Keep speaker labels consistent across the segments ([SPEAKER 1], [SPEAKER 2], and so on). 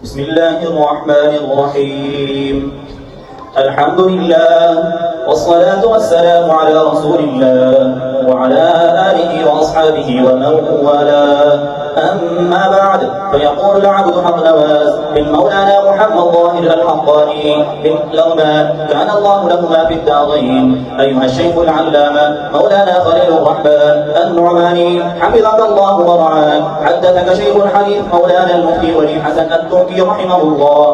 [SPEAKER 1] بسم الله الرحمن الرحيم. الحمد لله والصلاة والسلام على رسول الله وعلى آله وأصحابه ومن والاه. أما بعد، فيقول العبد حق نواز بن مولانا محمد ظاهر الحقاني لهما كان الله لهما في الدارين أيها الشيخ العلامة مولانا خليل الرحمن النعماني حفظك الله ورعاك، حدثك شيخ الحديث مولانا المفتي ولي حسن التركي رحمه الله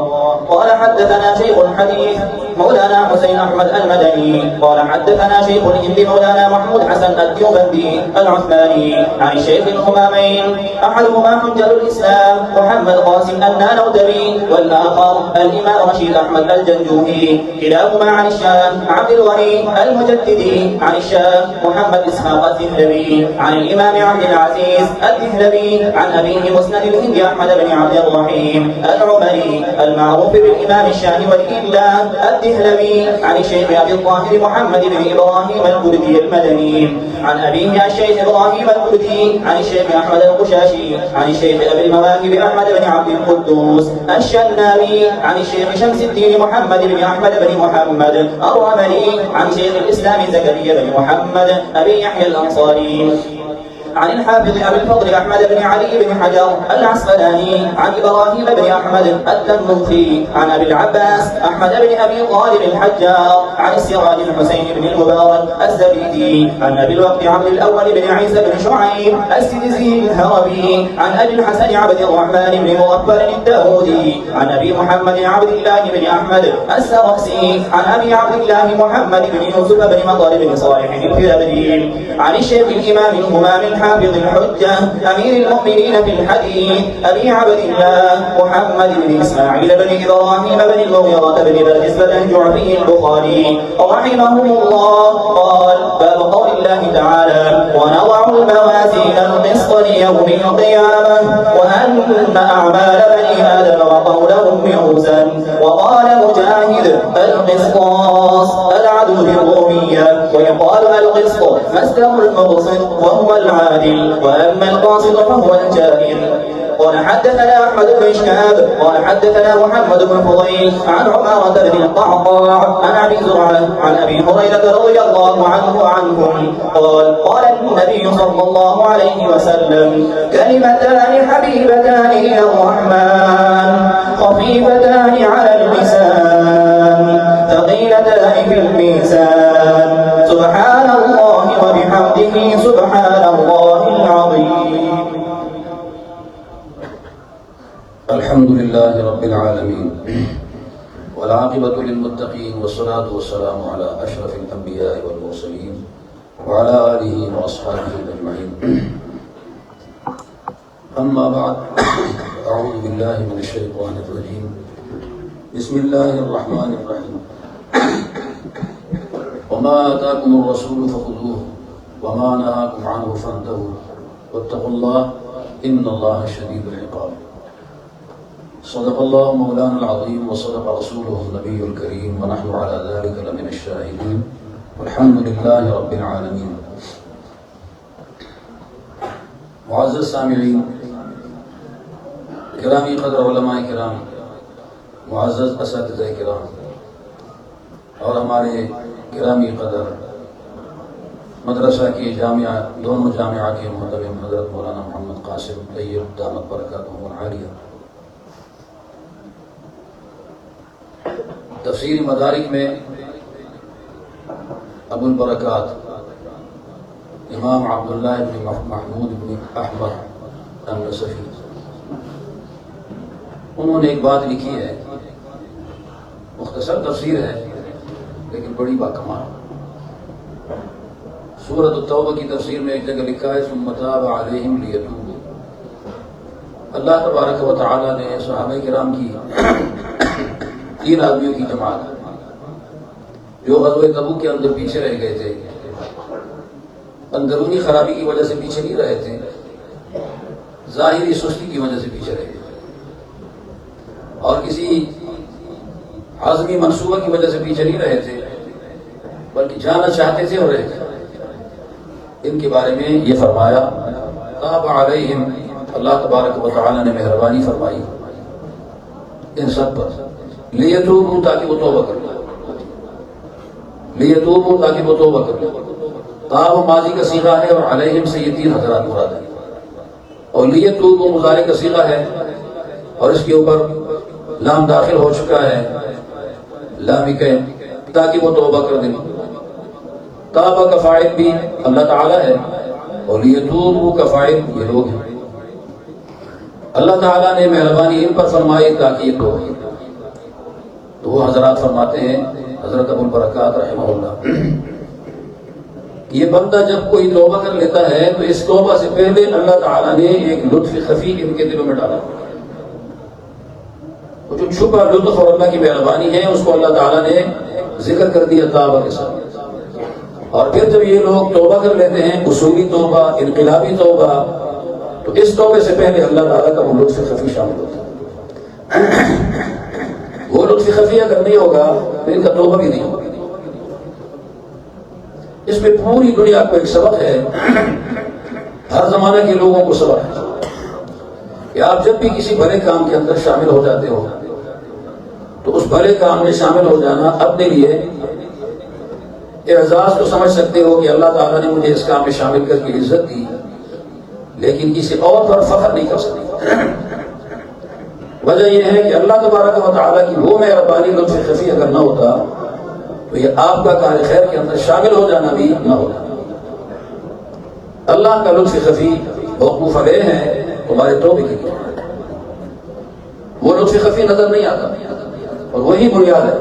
[SPEAKER 1] قال حدثنا شيخ الحديث مولانا حسين أحمد المدني قال حدثنا شيخ الهند مولانا محمود حسن الديوبندي العثماني عن الشيخ الهمامين أحدهما حجة الإسلام محمد قاسم النانوتبي والآخر الإمام رشيد أحمد الجنجوهي، كلاهما عن الشام عبد الغني المجددي عن الشام محمد إسحاق الدهلبي عن الإمام عبد العزيز الدهلبي عن أبيه مسند الهند أحمد بن عبد الرحيم العمري المعروف بالإمام الشام والإلا الدهلبي عن الشيخ أبي الطاهر محمد بن إبراهيم الكردي المدني عن أبيه الشيخ إبراهيم الكردي عن الشيخ أحمد القشاشي عن الشيخ أبي المواهب أحمد بن عبد القدوس الشنابي عن الشيخ شمس الدين محمد بن أحمد بن محمد الرملي عن شيخ الإسلام زكريا بن محمد أبي يحيى الأنصاري عن الحافظ أبي الفضل أحمد بن علي بن حجر العسقلاني عن إبراهيم بن أحمد التنوخي عن أبي العباس أحمد بن أبي طالب الحجار عن السراج الحسين بن المبارك الزبيدي عن أبي الوقت عبد الأول بن عيسى بن شعيب السدزي الهربي عن أبي الحسن عبد الرحمن بن مغفر الداودي عن أبي محمد عبد الله بن أحمد السرخسي عن أبي عبد الله محمد بن يوسف بن مطر بن صالح الفرابري عن الشيخ الإمام الهمام حافظ الحجة أمير المؤمنين في الحديث أبي عبد الله محمد بن إسماعيل بن إبراهيم بن المغيرة بن بردسبة الجعفي البخاري رحمهم الله قال: باب قول الله تعالى: ونضع الموازين القسط ليوم القيامة وأن أعمال بني آدم وقولهم يوزن. وقال مجاهد: القسطاس العدل بالرومية، ويقال القسط مصدر المقسط وهو العادل، وأما القاسط فهو الجائر. قال حدثنا أحمد بن شهاب قال حدثنا محمد بن فضيل عن عمارة بن القعقاع عن أبي زرعة عن أبي هريرة رضي الله عنه وعنهم قال: قال النبي صلى الله عليه وسلم: كلمتان حبيبتان إلى الرحمن خفيفتان على اللسان ثقيلتان في الميزان سبحان الله وبحمده سبحان الله العظيم.
[SPEAKER 2] الحمد لله رب العالمين والعاقبة للمتقين، والصلاة والسلام على أشرف الأنبياء والمرسلين وعلى آله وأصحابه أجمعين. أما بعد، أعوذ بالله من الشيطان الرجيم. بسم الله الرحمن الرحيم. وما آتاكم الرسول فخذوه وما نهاكم عنه فانتهوا واتقوا الله إن الله شديد العقاب. صدق الله مولانا العظيم وصدق رسوله النبي الكريم، ونحن على ذلك لمن الشاهدين، والحمد لله رب العالمين. معزز سامعین، کرامی قدر علماء کرام، معزز اساتذہ کرام اور ہمارے کرامی قدر مدرسہ کی جامعہ، دونوں جامعہ کے محترم حضرت مولانا محمد قاسم طیب دامت برکاتہ العالیہ، تفسیر مدارک میں ابو البرکات امام عبداللہ بن محمود بن احمد النصفی، انہوں نے ایک بات لکھی ہے، مختصر تفسیر ہے لیکن بڑی باکمال۔ سورۃ التوبہ کی تفسیر میں ایک جگہ لکھا ہے: ثم تاب علیہم لیتوبوا۔ اللہ تبارک و تعالی نے صحابہ کرام کی 3 آدمیوں کی جماعت جو غزوہ تبوک کے اندر پیچھے رہ گئے تھے، اندرونی خرابی کی وجہ سے پیچھے نہیں رہے تھے، ظاہری سستی کی وجہ سے پیچھے رہ گئے اور کسی عزمی منصوبہ کی وجہ سے پیچھے نہیں رہے تھے، بلکہ جانا چاہتے تھے اور رہے تھے۔ ان کے بارے میں یہ فرمایا: تاب علیہم، اللہ تبارک و تعالی نے مہربانی فرمائی ان سب پر، لیتوبوا تاکہ وہ توبہ کر لیں، لیتوبوا تاکہ وہ توبہ کر لیں۔ تاب ماضی کا صیغہ ہے اور علیہم سے یہ 3 حضرات مراد ہیں، اور لیتوبوا مضارع کا صیغہ ہے اور اس کے اوپر لام داخل ہو چکا ہے، لامی کہ تاکہ وہ توبہ کر دیں۔ تابہ کا فاعل بھی اللہ تعالیٰ ہے اور لیتوبوا کا فاعل یہ لوگ ہیں۔ اللہ تعالیٰ نے مہربانی ان پر فرمائی تاکہ یہ توبہ کریں۔ تو وہ حضرات فرماتے ہیں، حضرت ابو البرکات رحمہ اللہ، یہ بندہ جب کوئی توبہ کر لیتا ہے تو اس توبہ سے پہلے اللہ تعالیٰ نے ایک لطف خفی ان کے دلوں میں ڈالا، وہ جو چھپا لطف اور اللہ کی مہربانی ہے اس کو اللہ تعالیٰ نے ذکر کر دیا توبہ کے ساتھ۔ اور پھر جب یہ لوگ توبہ کر لیتے ہیں، اصولی توبہ، انقلابی توبہ، تو اس توبے سے پہلے اللہ تعالیٰ کا وہ لطف خفی شامل ہوتا ہے۔ وہ لطف خفی اگر نہیں ہوگا تو ان کا توبہ بھی نہیں ہوگا۔ اس میں پوری دنیا کو ایک سبق ہے، ہر زمانے کے لوگوں کو سبق ہے کہ آپ جب بھی کسی بڑے کام کے اندر شامل ہو جاتے ہو تو اس بڑے کام میں شامل ہو جانا اپنے لیے اعزاز تو سمجھ سکتے ہو کہ اللہ تعالیٰ نے مجھے اس کام میں شامل کر کے عزت دی، لیکن کسی اور پر فخر نہیں کر سکتے۔ وجہ یہ ہے کہ اللہ تبارک و تعالیٰ کی وہ مہربانی لطف خفی اگر نہ ہوتا تو یہ آپ کا کار خیر کے اندر شامل ہو جانا بھی نہ ہوتا۔ اللہ کا لطف خفی موقوف علیہ ہے تمہارے توبے کے لیے، وہ لطف خفی نظر نہیں آتا اور وہی بنیاد ہے۔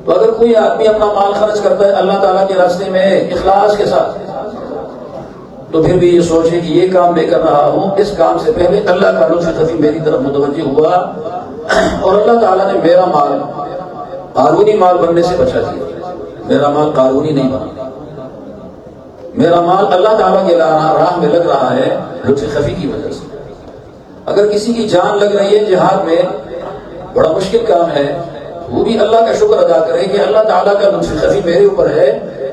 [SPEAKER 2] تو اگر کوئی آدمی اپنا مال خرچ کرتا ہے اللہ تعالیٰ کے راستے میں اخلاص کے ساتھ، تو پھر بھی یہ سوچے کہ یہ کام میں کر رہا ہوں، اس کام سے پہلے اللہ کا لطف خفی میری طرف متوجہ ہوا اور اللہ تعالیٰ نے میرا مال قارونی مال بننے سے بچا دیا۔ میرا مال قارونی نہیں بنا، میرا مال اللہ تعالیٰ کے راہ میں لگ رہا ہے لطف خفی کی وجہ سے۔ اگر کسی کی جان لگ رہی ہے جہاد میں، بڑا مشکل کام ہے، وہ بھی اللہ کا شکر ادا کرے کہ اللہ تعالیٰ کا لطف خفی میرے اوپر ہے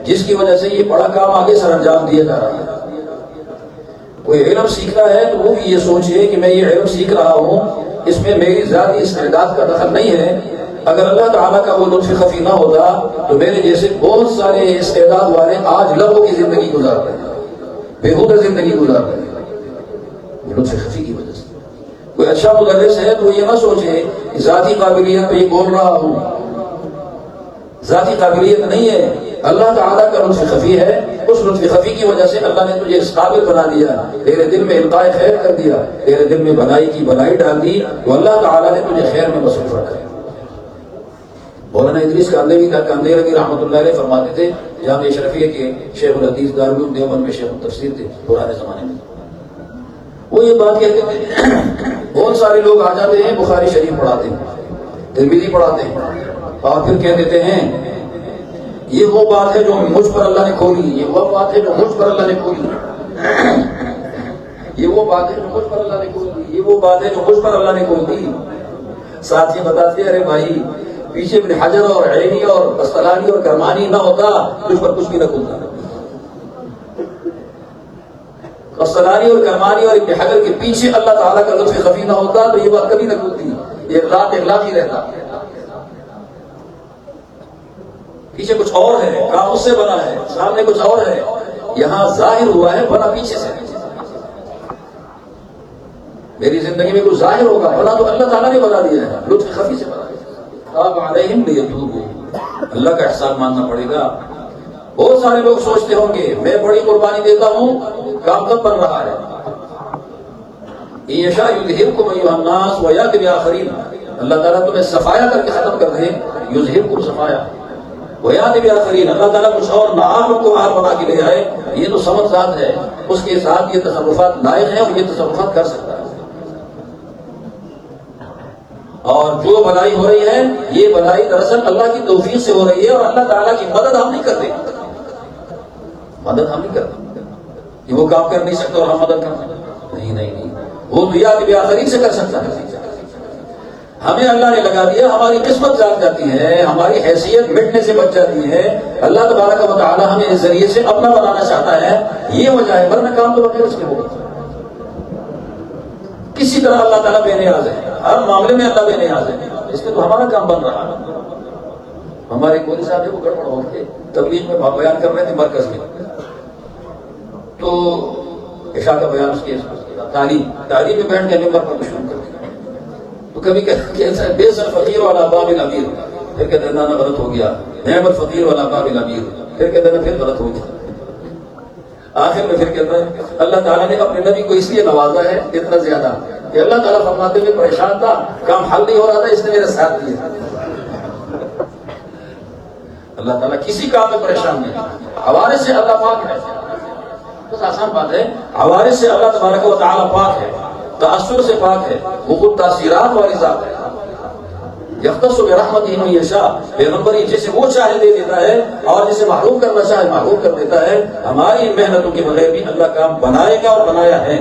[SPEAKER 2] جس کی وجہ سے یہ بڑا کام آگے سر انجام دیا جا رہا ہے۔ کوئی علم سیکھتا ہے تو وہ بھی یہ سوچے کہ میں یہ علم سیکھ رہا ہوں، اس میں میری ذاتی استعداد کا دخل نہیں ہے۔ اگر اللہ تعالیٰ کا وہ لطف خفی نہ ہوتا تو میرے جیسے بہت سارے استعداد والے آج لبوں کی زندگی گزار رہے ہیں، بےہودہ زندگی گزار رہے ہیں، لطف خفی کی وجہ سے۔ کوئی اچھا مدرس ہے تو یہ نہ سوچے کہ ذاتی قابلیت پہ یہ بول رہا ہوں، ذاتی قابلیت نہیں ہے، اللہ تعالیٰ کا لطف خفی ہے۔ اس لطف خفی کی وجہ سے اللہ نے تجھے اس قابل بنا دیا، تیرے دل میں القاء خیر کر دیا، تیرے دل میں بھلائی کی بھلائی ڈال دی، تو اللہ تعالیٰ نے تجھے خیر میں مصروف رکھا ہے۔ مولانا ادریس کاندیوی رحمۃ اللہ علیہ فرماتے تھے، جامعہ اشرفیہ کے شیخ الحدیث دارالعلوم دیوبند میں شیخ التفسیر تھے پرانے زمانے میں۔ وہ یہ بات کہتے تھے، بہت سارے لوگ آ جاتے ہیں بخاری شریف پڑھاتے ہیں، ترمذی پڑھاتے ہیں، اور پھر کہہ دیتے ہیں یہ وہ بات ہے جو مجھ پر اللہ نے کھولی، یہ وہ بات ہے جو مجھ پر اللہ نے کھولی، یہ وہ بات ہے جو مجھ پر اللہ نے کھولی، یہ وہ بات ہے جو مجھ پر اللہ نے کھولی۔ ساتھ یہ بتاتے ہیں، ارے بھائی پیچھے ابن حجر اور عینی اور قسطلانی اور کرمانی نہ ہوتا تجھ پر کچھ بھی نہ کھلتا۔ قسطلانی اور کرمانی اور ابن حجر کے پیچھے اللہ تعالیٰ کا لطف خفی نہ ہوتا تو یہ بات کبھی نہ کھلتی، یہ رات اخلاقی رہتا۔ پیچھے کچھ اور ہے، کام اس سے بنا ہے، سامنے کچھ اور ہے، یہاں ظاہر ہوا ہے، بنا پیچھے سے۔ میری زندگی میں کچھ ظاہر ہوگا، بنا تو اللہ تعالیٰ نے بنا دیا ہے، لطف خفی سے بنا دیا۔ تاب علیہم لیتوبوا، اللہ کا احسان ماننا پڑے گا۔ بہت سارے لوگ سوچتے ہوں گے میں بڑی قربانی دیتا ہوں، کام کب بن رہا ہے؟ یشاء یذہبکم ایھا الناس ویأتی بآخرین، اللہ تعالیٰ تمہیں صفایا کر کے ختم کر دے، یذہبکم صفایا ویأتی بآخرین، اللہ تعالیٰ کچھ اور نعام کو اور بنا کے لے آئے۔ یہ تو سمجھ ذات ہے، اس کے ساتھ یہ تصرفات لائق ہیں اور یہ تصرفات کر سکتا ہے۔ اور جو بھلائی ہو رہی ہے یہ بھلائی دراصل اللہ کی توفیق سے ہو رہی ہے، اور اللہ تعالیٰ کی مدد ہم نہیں کرتے، مدد ہم نہیں کرتے کہ وہ کام کر نہیں سکتا اور ہم مدد کرتے، نہیں، وہ دیا کہ آخری سے کر سکتا ہے۔ ہمیں اللہ نے لگا دیا، ہماری قسمت جاگ جاتی ہے، ہماری حیثیت مٹنے سے بچ جاتی ہے، اللہ تبارک و تعالیٰ ہمیں اس ذریعے سے اپنا بنانا چاہتا ہے، یہ وجہ ہے، ورنہ کام تو بغیر اس کے ہوگا۔ کسی طرح اللہ تعالیٰ بے نیاز ہے، ہر معاملے میں اللہ دینے حاضر ہے. اس میں تو ہمارا کام بن رہا ہے. ہمارے کوئی صاحب ہے وہ گڑبڑ ہو کے تبلیغ میں بیان کر رہے تھے مرکز میں، تو عشاء کا بیان اس کے تعلیم میں بیٹھ کے ممبر پر شروع کر دیا. تو کبھی کہتا ہے بے سر فقیر والا باب الامیر، پھر کہتے ہیں نانا غلط ہو گیا. نعم الفقیر والا باب الامیر، پھر کہتے ہیں پھر غلط ہو گیا. آخر میں پھر کہتا ہے اللہ تعالیٰ نے اپنے نبی کو اس لیے نوازا ہے اتنا زیادہ کہ اللہ تعالیٰ فرماتے ہوئے پریشان تھا، کام حل نہیں ہو رہا تھا، اس نے میرے ساتھ دیا. اللہ تعالیٰ کسی کام میں پریشان نہیں. حوارث سے اللہ پاک ہے، بس آسان بات ہے. حوارث سے اللہ تبارک و تعالیٰ پاک ہے، تاثر سے پاک ہے، وہ خود تاثیرات والی ذات ہے. یختص برحمتہ من یشاء، پیغمبری جسے وہ چاہے دے دیتا ہے اور جسے محروم کرنا چاہے محروم کر دیتا ہے. ہماری محنتوں کے بغیر بھی اللہ کام بنائے گا اور بنایا ہے.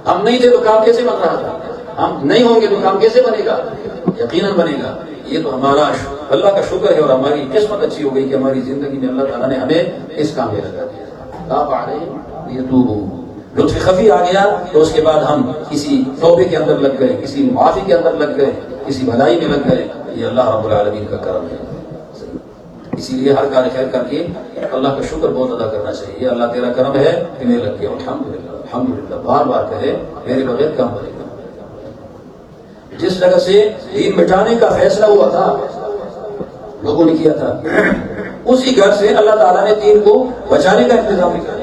[SPEAKER 2] ہم نہیں تھے تو کام کیسے بن رہا تھا؟ ہم نہیں ہوں گے تو کام کیسے بنے گا؟ یقیناً بنے گا. یہ تو ہمارا اللہ کا شکر ہے اور ہماری قسمت اچھی ہو گئی کہ ہماری زندگی میں اللہ تعالیٰ نے ہمیں اس کام میں لگا دیا. لطف خفی آ گیا تو اس کے بعد ہم کسی توبے کے اندر لگ گئے، کسی معافی کے اندر لگ گئے، کسی بھلائی میں لگ گئے. یہ اللہ رب العالمین کا کرم ہے. اسی لیے ہر کار خیر کر کے اللہ کا شکر بہت ادا کرنا چاہیے. یہ اللہ تیرا کرم ہے کہ میں لگ گیا. الحمدللہ الحمدللہ بار بار کہے میرے بغیر کام بنے گا. جس جگہ سے دین مٹانے کا فیصلہ ہوا تھا لوگوں نے کیا تھا، اسی گھر سے اللہ تعالیٰ نے دین کو بچانے کا انتظام بھی کیا.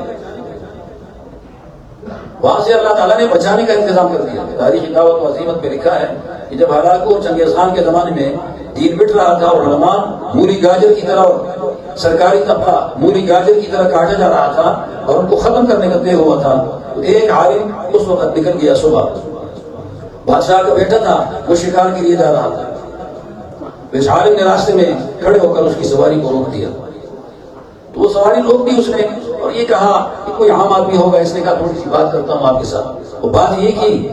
[SPEAKER 2] وہاں سے اللہ تعالیٰ نے بچانے کا انتظام کر دیا. تاریخ دعوت و عظیمت میں لکھا ہے کہ جب ہلاکو چنگیز خان کے زمانے میں دین مٹ رہا تھا اور علماء مولی گاجر کی طرح اور سرکاری طبقہ مولی گاجر کی طرح کاٹا جا رہا تھا اور ان کو ختم کرنے کا طے ہوا تھا، تو ایک عالم اس وقت نکل گیا. صبح بادشاہ کا بیٹا تھا، وہ شکار کے لیے جا رہا تھا. اس عالم نے راستے میں کھڑے ہو کر اس کی سواری کو روک دیا. تو وہ سواری روک دی اس نے اور یہ کہا کہ کوئی عام آدمی ہوگا. اس نے کہا تھوڑی سی بات کرتا ہوں آپ کے ساتھ. وہ بات یہ کی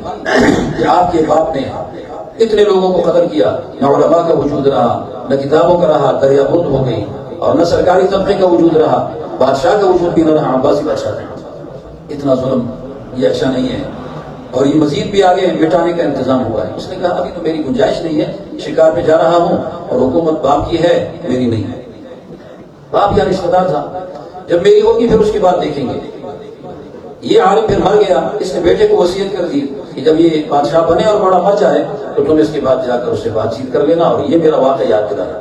[SPEAKER 2] کہ آپ کے باپ نے اتنے لوگوں کو قتل کیا، نہ علماء کا وجود رہا، نہ کتابوں کا رہا، دریا بدھ ہو گئی، اور نہ سرکاری طبقے کا وجود رہا، بادشاہ کا وجود بھی نہ رہا. عباسی بادشاہ تھے. اتنا ظلم یہ اچھا نہیں ہے اور یہ مزید بھی آگے مٹانے کا انتظام ہوا ہے. اس نے کہا ابھی تو میری گنجائش نہیں ہے، شکار پہ جا رہا ہوں اور حکومت باپ کی ہے میری نہیں ہے. باپ یا رشتہ دار تھا، جب میری ہوگی پھر اس کے بعد دیکھیں گے. یہ عالم پھر مر گیا. اس نے بیٹے کو وصیت کر دی کہ جب یہ بادشاہ بنے اور بڑا مر جائے تو تم اس کے بعد جا کر اس سے بات چیت کر لینا اور یہ میرا واقعہ یاد دلانا.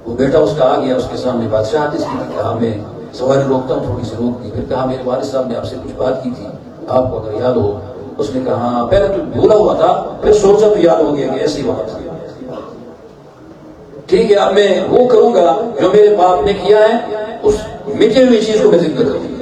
[SPEAKER 2] وہ بیٹا اس کا آ گیا، اس کے سامنے بادشاہ اس نے کہا میں سواری روکتا ہوں، تھوڑی سی روک دی. پھر کہا میرے والد صاحب نے آپ سے کچھ بات کی تھی، آپ کو اگر یاد ہو. اس نے کہا ہاں، پہلے تو بھولا ہوا تھا، پھر سوچا تو یاد ہو گیا کہ ایسی بات تھی. ٹھیک ہے، اب میں وہ کروں گا جو میرے باپ نے کیا ہے. اس مٹی ہوئی چیز کو میں ذکر کر دوں.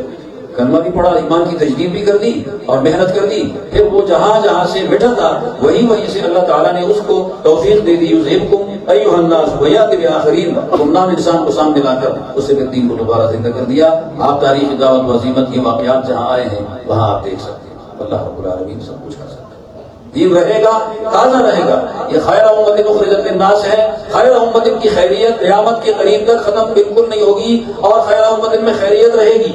[SPEAKER 2] کلمہ بھی پڑھا، ایمان کی تجدید بھی کر دی اور محنت کر دی. پھر وہ جہاں جہاں سے مٹا تھا وہیں سے اللہ تعالیٰ نے اس کو توفیق دے دی. یذہبکم ایھا الناس ویأتی بآخرین. گمنام انسان کو سامنے لا کر اس سے دین کو دوبارہ زندہ کر دیا. آپ تاریخ دعوت و عظیمت کے واقعات جہاں آئے ہیں وہاں آپ دیکھ سکتے ہیں. اللہ رب العالمین سب کچھ کر سکتے ہیں. دین رہے گا، تازہ رہے گا. یہ خیر امت اخرجت للناس ہے. خیر امت کی خیریت قیامت کے قریب تک ختم بالکل نہیں ہوگی اور خیر امت میں خیریت رہے گی.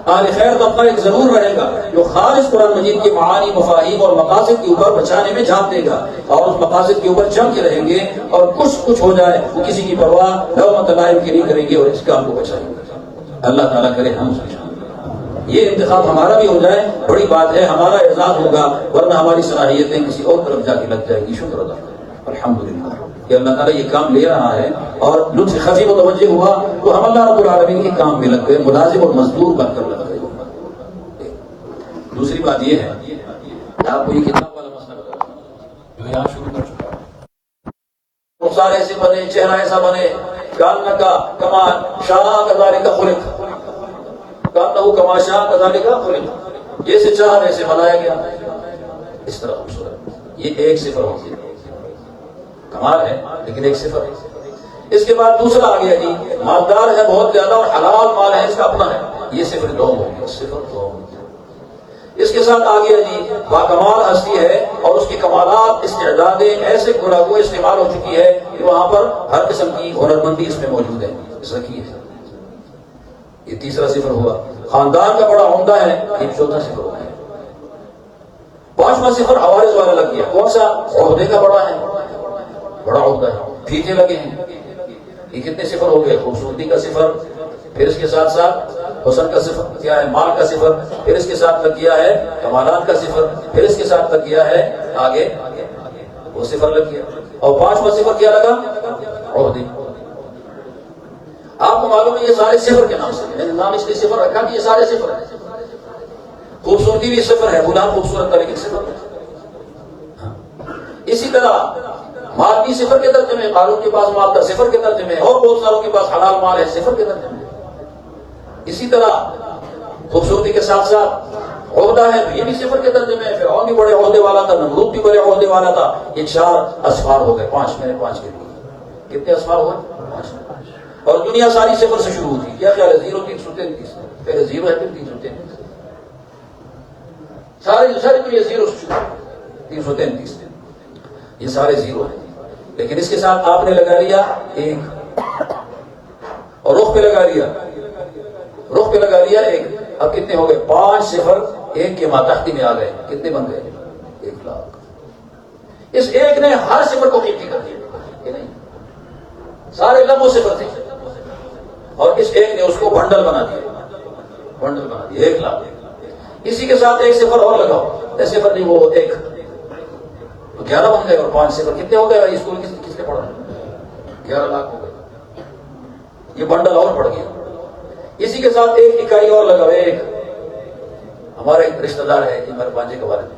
[SPEAKER 2] اہل خیر طبقہ ایک ضرور رہے گا جو خالص قرآن مجید کے معانی، مفاہیم اور مقاصد کے اوپر بچانے میں جان دے گا اور اس مقاصد کے اوپر جم کے رہیں گے. اور کچھ ہو جائے وہ کسی کی پرواہ لومۃ لائم کی نہیں کریں گے اور اس کام کو بچائیں گے. اللہ تعالیٰ کرے ہم یہ انتخاب ہمارا بھی ہو جائے، بڑی بات ہے، ہمارا اعزاز ہوگا. ورنہ ہماری صلاحیتیں کسی اور طرف جا کے لگ جائے گی. شکر ادا الحمدللہ کہ اللہ تعالیٰ یہ کام لے رہا ہے اور لطف خفی متوجہ ہوا تو ہم اللہ رب العالمین کے کام میں لگ گئے، ملازم اور مزدور بن کر لگ گئے. دوسری بات یہ ہے کہ آپ کو یہ کتاب والا مسئلہ بتا جو یہاں شروع کر چکا ہے. رخسار ایسے بنے، چہرہ ایسا بنے، کانہ کا کما شاہ کذالک خلق، کانہ کما شاہ کذالک خلق، جیسے چاہا ویسے بنایا گیا، اس طرح خوبصورت. یہ ایک صفر ہوتی ہے، کمال ہے لیکن ایک صفر ہے. اس کے بعد دوسرا آ گیا جی مالدار ہے بہت زیادہ اور حلال مال ہے، اس کا اپنا ہے. یہ صفر دو ہو گیا، صفر دو. اس کے ساتھ آ گیا جی باکمال ہستی ہے اور اس کی کمالات استعدادیں ایسے گناگو استعمال ہو چکی ہے کہ وہاں پر ہر قسم کی ہنرمندی اس میں موجود ہے، اس رکھی ہے. یہ تیسرا صفر ہوا. خاندان کا بڑا عمدہ ہے، یہ چوتھا صفر ہو گیا. پانچواں صفر حوارث والا لگ گیا، کون سا؟ عہدے کا بڑا ہے، بڑا عہدہ ہے، پھیچے لگے ہیں. یہ کتنے صفر ہو گئے؟ خوبصورتی کا صفر، پھر اس کے ساتھ ساتھ حسن کا صفر کیا ہے؟ مال کا صفر، پھر اس کے ساتھ لگ گیا ہے کمالات کا صفر، پھر اس کے ساتھ لگ گیا ہے آگے وہ صفر لگ گیا. اور پانچواں صفر کیا لگا؟ عہدے. آپ کو معلوم ہے یہ سارے صفر کے نام سے، میں نے نام اس لیے صفر رکھا کہ یہ سارے صفر ہیں. خوبصورتی بھی صفر ہے، غلام خوبصورت تھا لیکن صفر ہے. اسی طرح مال بھی صفر کے درجے میں، قارون کے پاس مال تھا صفر کے درجے میں، اور بہت ساروں کے پاس حلال مال ہے صفر کے درجے میں. اسی طرح خوبصورتی کے ساتھ ساتھ عہدہ ہے تو یہ بھی صفر کے درجے میں. پھر اور بھی بڑے عہدے والا تھا، نمرود بھی بڑے عہدے والا تھا. یہ 4 اسفار ہو گئے، 5 میں نے 5 کے لیے کتنے اسفار ہوئے؟ 5. اور دنیا ساری صفر سے شروع ہوتی. کیا خیال ہے؟ 0 333 پہلے 0 ہے پھر 333. ساری دنیا 0 سے شروع 333 یہ سارے 0 ہیں. لیکن اس کے ساتھ آپ نے لگا لیا 1 اور رخ پہ لگا لیا، رخ پہ لگا لیا 1. اب کتنے ہو گئے؟ 5 صفر 1 کے ماتحتی میں آ گئے. کتنے بن گئے؟ 1 لاکھ. اس 1 نے ہر صفر کو قیمتی کر دیا. یہ نہیں سارے لمبو صفر تھے اور اس 1 نے اس کو بنڈل بنا دیا، بنڈل بنا دیا 1 لاکھ. اسی کے ساتھ 1 صفر اور لگاؤ، صفر نہیں وہ 1 تو 11 بن گئے. اور 5 صفر کتنے ہو گئے؟ اسکول کس نے پڑھا؟ 11 لاکھ ہو گئے. یہ بنڈل اور پڑ گیا. اسی کے ساتھ 1 اکائی اور لگاؤ. 1 ہمارا ایک رشتہ دار ہے ہمارے بانجے کے بارے میں،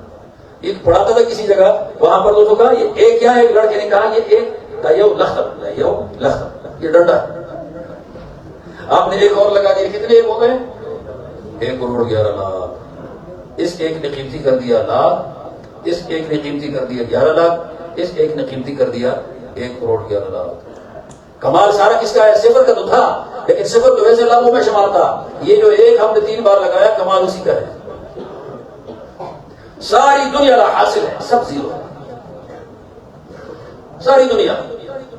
[SPEAKER 2] ایک پڑھاتا تھا کسی جگہ، وہاں پر دوستوں کہا یہ 1 کیا ہے؟ ایک لڑکے نے کہا یہ 1 کا یو لخت، یہ ڈنڈا. آپ نے 1 اور لگا دیا. کتنے 1 ہو گئے؟ 1 کروڑ 11 لاکھ. اس 1 نے قیمتی کر دیا لاکھ، اس 1 نے قیمتی کر دیا 11 لاکھ، اس 1 نے قیمتی کر دیا 1 کروڑ 11 لاکھ. کمال سارا کس کا ہے؟ صفر کا تو تھا لیکن صفر تو ویسے لاکھوں میں شمار تھا. یہ جو 1 ہم نے 3 بار لگایا کمال اسی کا ہے. ساری دنیا لا حاصل ہے، سب 0 ہے. ساری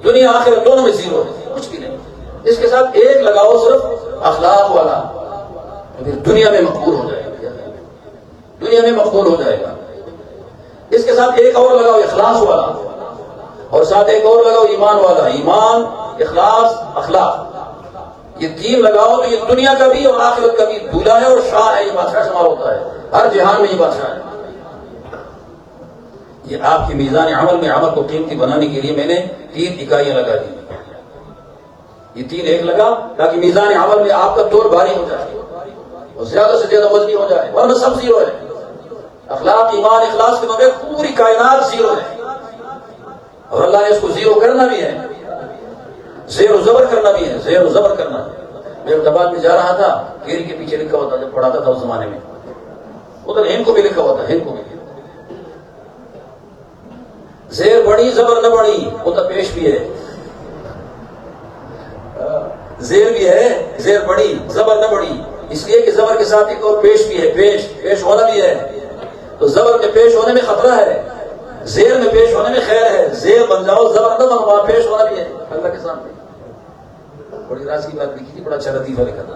[SPEAKER 2] دنیا آخرت دونوں میں 0 ہے، کچھ بھی نہیں. اس کے ساتھ 1 لگاؤ صرف اخلاق والا، پھر دنیا میں مقبول ہو جائے گا، دنیا میں مقبول ہو جائے گا. اس کے ساتھ 1 اور لگاؤ اخلاص والا، اور ساتھ 1 اور لگاؤ ایمان والا. ایمان، اخلاص، اخلاق، یہ 3 لگاؤ تو یہ دنیا کا بھی اور آخرت کا بھی دولہا ہے اور شاہ ہے. یہ بادشاہ شمار ہوتا ہے، ہر جہان میں یہ بادشاہ ہے. یہ آپ کی میزان عمل میں عمل کو قیمتی بنانے کے لیے میں نے 3 اکائیاں لگا دی. یہ 3 1 لگا تاکہ میزان عمل میں آپ کا طور بھاری ہو جائے اور زیادہ سے زیادہ وزنی ہو جائے، ورنہ سب 0 ہے. اخلاق، ایمان، اخلاص کے بغیر پوری کائنات 0 ہے. اور اللہ نے اس کو 0 کرنا بھی ہے، زیر و زبر کرنا بھی ہے، زیر و زبر کرنا ہے. میں احمدآباد میں جا رہا تھا، کیری کے پیچھے لکھا ہوتا جب پڑھاتا تھا اس زمانے میں، ادھر ہند کو بھی لکھا ہوتا، ہند کو بھی زیر بڑی زبر نہ بڑی، ادھر پیش بھی ہے، زیر بھی ہے، زیر بڑی زبر نہ بڑی، اس لیے کہ زبر کے ساتھ ایک اور پیش بھی ہے، پیش ہونا بھی ہے. تو زبر کے پیش ہونے میں خطرہ ہے، زیر میں پیش ہونے میں خیر ہے. زیر بن جاؤ، زبر نہ بنو، پیش ہونا بھی ہے اللہ کے سامنے. بڑی راز کی بات لکھی تھی، بڑا اچھا لطیفہ لکھا تھا.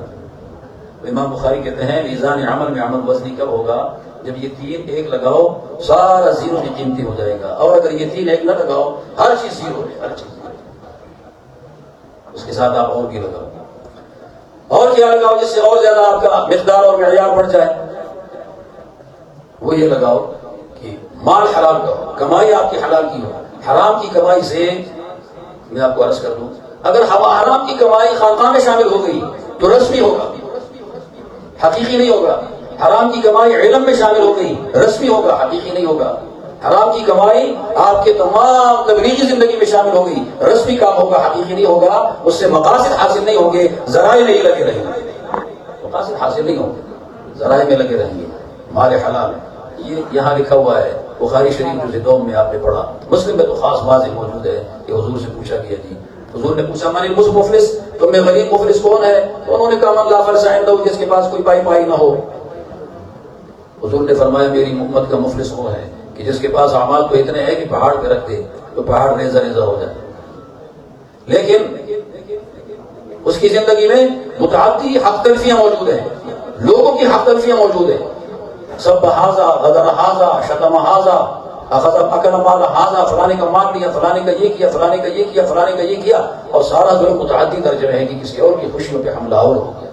[SPEAKER 2] امام بخاری کہتے ہیں میزان عمل میں عمل وزنی کب ہوگا؟ جب یہ 3 1 لگاؤ سارا 0 کی قیمتی ہو جائے گا. اور اگر یہ 3 1 نہ لگاؤ ہر چیز 0 ہے، ہر چیز. اس کے ساتھ آپ اور بھی لگاؤ، اور کیا لگاؤ جس سے اور زیادہ آپ کا مقدار اور معیار بڑھ جائے؟ وہ یہ لگاؤ کہ مال حلال کا ہو، کمائی آپ کی حلال کی ہو. حرام کی کمائی سے میں آپ کو عرض کر دوں، اگر حرام کی کمائی خانقاہ میں شامل ہو گئی تو رسمی ہوگا، حقیقی نہیں ہوگا. حرام کی کمائی علم میں شامل ہو گئی، رسمی ہوگا، حقیقی نہیں ہوگا. حرام کی کمائی آپ کے تمام تبلیغی زندگی میں شامل ہو گئی، رسمی کام ہوگا، حقیقی نہیں ہوگا. اس سے مقاصد حاصل نہیں ہوں گے، ذرائع نہیں لگے رہیں گے. مقاصد حاصل نہیں ہوں گے، ذرائع میں لگے رہیں گے. مال حلال یہ یہاں لکھا ہوا ہے. بخاری شریف جو دوم میں آپ نے پڑھا، مسلم میں تو خاص واضح موجود ہے کہ حضور سے پوچھا گیا جی، حضور نے پوچھا من المفلس، تم میں غریب مفلس کون ہے؟ تو انہوں نے کہا من لا فرس عنده، جس کے پاس کوئی پائی نہ ہو. حضور نے فرمایا میری امت کا مفلس وہ ہے کہ جس کے پاس اعمال تو اتنے ہیں کہ پہاڑ پہ رکھ دے تو پہاڑ ریزہ ریزہ ہو جائے، لیکن اس کی زندگی میں متعدی حق تلفیاں موجود ہیں، لوگوں کی حق تلفیاں موجود ہیں. سب حاضہ غدر حاضہ شتم حاضہ اکل مال حاضہ، فلانے کا مال لیا، فلانے کا یہ کیا، فلانے کا یہ کیا، فلانے کا یہ کیا، اور سارا جو ہے متعدی درجے میں ہے کہ کسی اور کی خوشیوں پہ حملہ اور ہو گیا،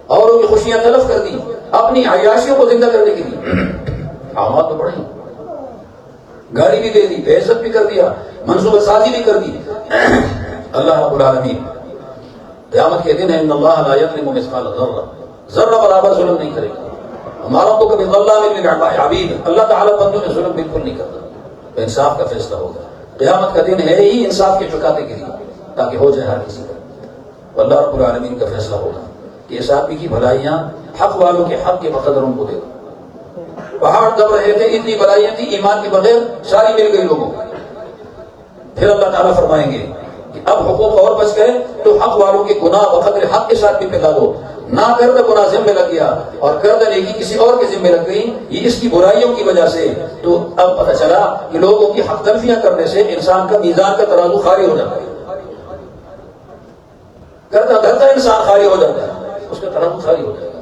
[SPEAKER 2] اوروں کی خوشیاں تلف کر دی اپنی عیاشیوں کو زندہ کرنے کے لیے۔ اعمال تو بڑھیں، گاڑی بھی دے دی، بے عزت بھی کر دیا، منصوبہ سازی بھی کر دی۔ اللہ رب العالمین قیامت کے دن ہے ان اللہ لا یظلم مثقال ذرہ، ذرہ برابر ظلم نہیں کرے گا۔ ہمارا تو کبھی ظلام للعبید، اللہ تعالیٰ بندوں میں ظلم بالکل نہیں کرتا، انصاف کا فیصلہ ہوگا۔ قیامت کا دن ہے ہی انصاف کے چکانے کے لیے، تاکہ ہو جائے ہر کسی کا۔ اللہ رب العالمین کا فیصلہ ہوگا کہ اس آدمی کی بھلائیاں حق والوں کے حق کے بقدر ان کو دے دو۔ پہاڑ دب رہے تھے، اتنی بھلائیاں تھیں، ایمان کے بغیر ساری مل گئی لوگوں کو۔ پھر اللہ تعالیٰ فرمائیں گے کہ اب حقوق اور بچ گئے تو حق والوں کے گناہ بقدر حق کے ساتھ بھی پھیلا دو۔ نہ کرد گناہ ذمہ لگ گیا اور کرد نیکی کسی اور کے ذمہ لگ گئی، یہ اس کی برائیوں کی وجہ سے۔ تو اب پتہ چلا کہ لوگوں کی حق تلفیاں کرنے سے انسان کا میزان کا ترازو خالی ہو جاتا ہے، کرتا دھرتا انسان خالی ہو جاتا ہے، اس کا ترازو خالی ہو جائے گا۔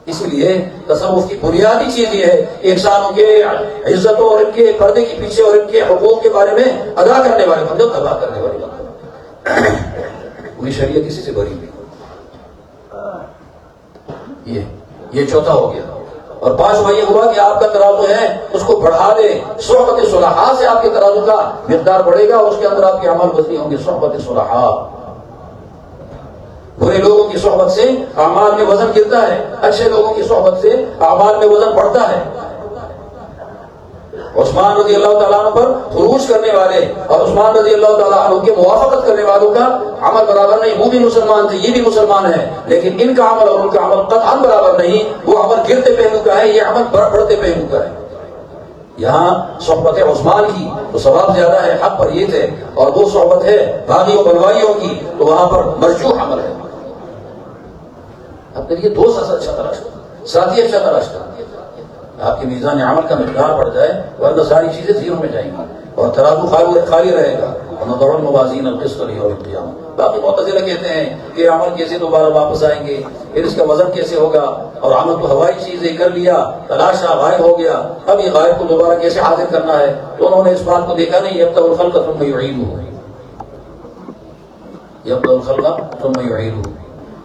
[SPEAKER 2] اس لیے تصوف کی بنیادی چیز یہ ہے کہ انسانوں کے عزتوں اور ان کے پردے کے پیچھے اور ان کے حقوق کے بارے میں ادا کرنے والے بندے، تباہ کرنے والے بندے، پوری شریعت اسی سے بری ہوئی۔ یہ چوتھا ہو گیا۔ اور پانچواں یہ ہوا کہ آپ کا ترازو ہے اس کو بڑھا دے، صحبت صلحاء سے آپ کے ترازو کا مقدار بڑھے گا، اس کے اندر آپ کے اعمال وزنی ہوں گے۔ صحبت صلحاء، برے لوگوں کی صحبت سے اعمال میں وزن گرتا ہے، اچھے لوگوں کی صحبت سے اعمال میں وزن بڑھتا ہے۔ عثمان رضی اللہ تعالیٰ عنہ پر خروج کرنے والے اور عثمان رضی اللہ تعالیٰ عنہ کی موافقت کرنے والوں کا عمل برابر نہیں۔ وہ بھی مسلمان تھے، یہ بھی مسلمان ہے، لیکن ان کا عمل اور ان کا عمل قطعاً برابر نہیں۔ وہ عمل گرتے پہلو کا ہے، یہ عمل بڑھتے پہلو کا ہے۔ یہاں صحبت عثمان کی تو ثواب زیادہ ہے، حق پر یہ تھے، اور وہ صحبت ہے باغیوں بلوائیوں کی تو وہاں پر مرجوح عمل ہے۔ اپنے لیے دوست اچھا تلاش کرو، ساتھی اچھا تلاش کرو، آپ کے میزان عمل کا مقدار بڑھ جائے، ورنہ ساری چیزیں زیرو میں جائیں گی اور ترازو خالی رہے گا۔ ونضع الموازین القسط لیوم القیامہ۔ باقی معتزلہ کہتے ہیں کہ عمل کیسے دوبارہ واپس آئیں گے، پھر اس کا وزن کیسے ہوگا، اور عمل تو ہوائی چیزیں کر لیا، تلاشا غائب ہو گیا، اب یہ غائب کو دوبارہ کیسے حاضر کرنا ہے؟ تو انہوں نے اس بات کو دیکھا نہیں، یبدأ الخلق ثم یعیدہ، یبدأ الخلق ثم یعیدہ۔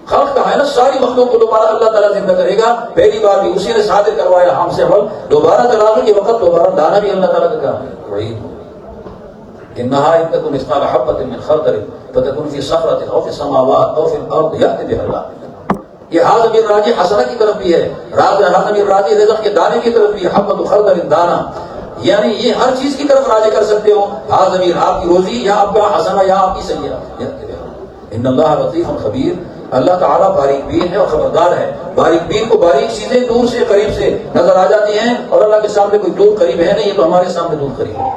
[SPEAKER 2] خلق کا ہے نا، ساری مخلوق کو دوبارہ اللہ تعالیٰ زندہ کرے گا، پہلی بار بھی اسی نے صادر کروایا ہم سے عمل، دوبارہ ترازو کے وقت دوبارہ لانا بھی اللہ تعالیٰ کا کام ہے۔ وعید انہا ان تکن مثقال حبۃ من خردل فتکن فی صخرۃ او فی السماوات او فی الارض یأتی بها اللہ۔ یہ حاضم الراجی حسنہ کی طرف بھی ہے، حاضم الراجی رزق کے دانے کی طرف بھی ہے، حبۃ خردل دانہ، یعنی یہ ہر چیز کی طرف راجع کر سکتے ہو۔ حاضم آپ کی روزی یا آپ کا حسنہ یا آپ کی سیئہ، ان اللہ لطیف خبیر، اللہ تعالیٰ باریک بین ہے اور خبردار ہے۔ باریک بین کو باریک چیزیں دور سے قریب سے نظر آ جاتی ہیں، اور اللہ کے سامنے کوئی دور قریب ہے نہیں، یہ تو ہمارے سامنے دور قریب ہے۔